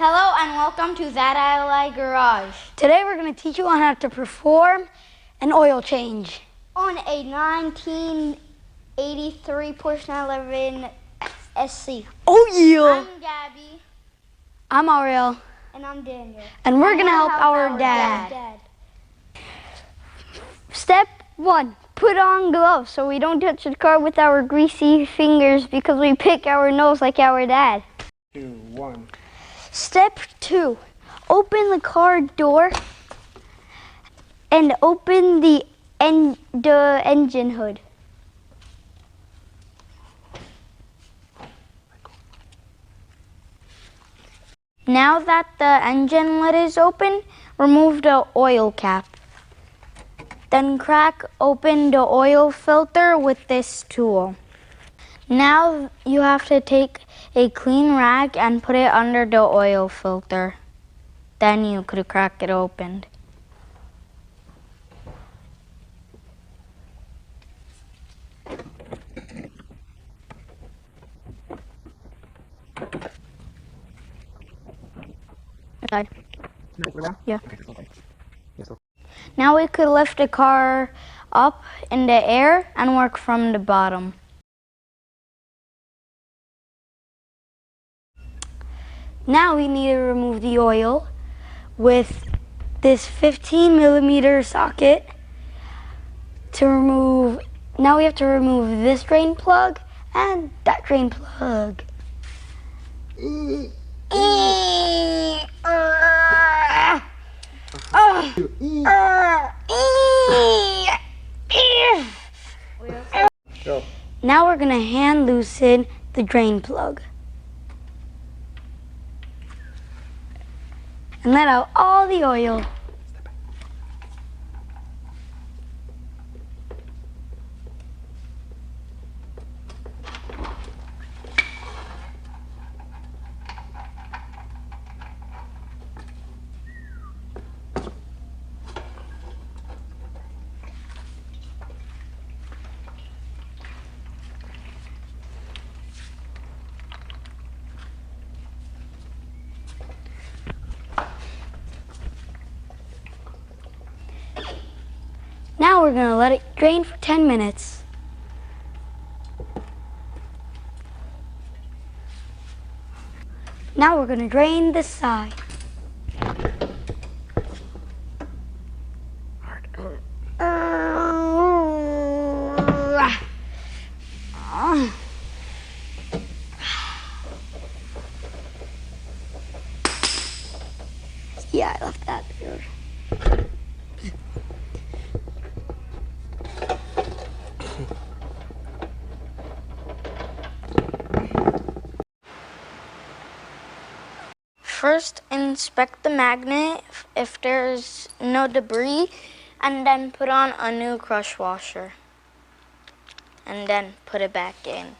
Hello and welcome to That I Like Garage. Today we're going to teach you on how to perform an oil change On a 1983 Porsche 911 SC. Oh yeah! I'm Gabby. I'm Ariel. And I'm Daniel. And we're going to help our dad. Step 1. Put on gloves so we don't touch the car with our greasy fingers because we pick our nose like our dad. 2, 1. Step 2, open the car door and open the engine hood. Now that the engine lid is open, remove the oil cap. Then crack open the oil filter with this tool. Now you have to take a clean rag and put it under the oil filter. Then you could crack it open. Inside. Yeah. Now we could lift the car up in the air and work from the bottom. Now we need to remove the oil with this 15mm socket. Now we have to remove this drain plug and that drain plug. Now we're going to hand loosen the drain plug. And let out all the oil. Now we're going to let it drain for 10 minutes. Now we're going to drain this side. Yeah, I left that there. First, inspect the magnet if there's no debris, and then put on a new crush washer. And then put it back in.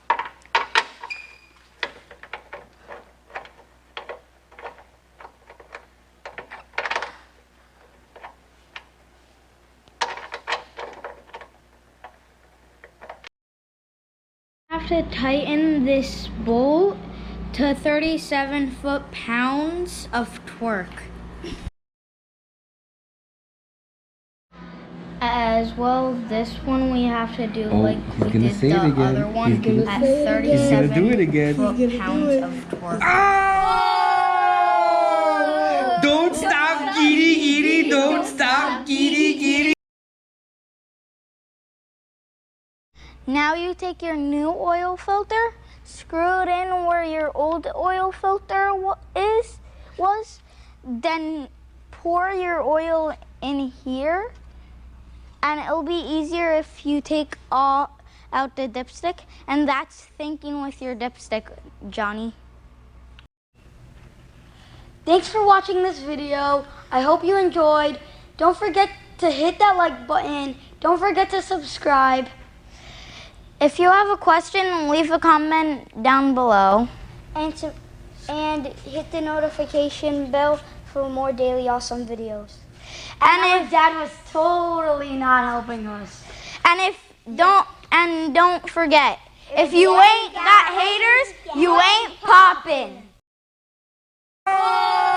You have to tighten this bolt to 37 foot-pounds of torque. As well, this one we have to do like we did the other one at 37 foot-pounds of torque. Oh! Don't stop, giddy. Don't stop, giddy. Now you take your new oil filter, screw it in where your old oil filter was, then pour your oil in here, and it'll be easier if you take out the dipstick, and that's thinking with your dipstick, Johnny. Thanks for watching this video. I hope you enjoyed. Don't forget to hit that like button. Don't forget to subscribe. If you have a question, leave a comment down below. And hit the notification bell for more daily awesome videos. And if Dad was totally not helping us. And don't forget, if you ain't got haters, you ain't poppin'. Oh!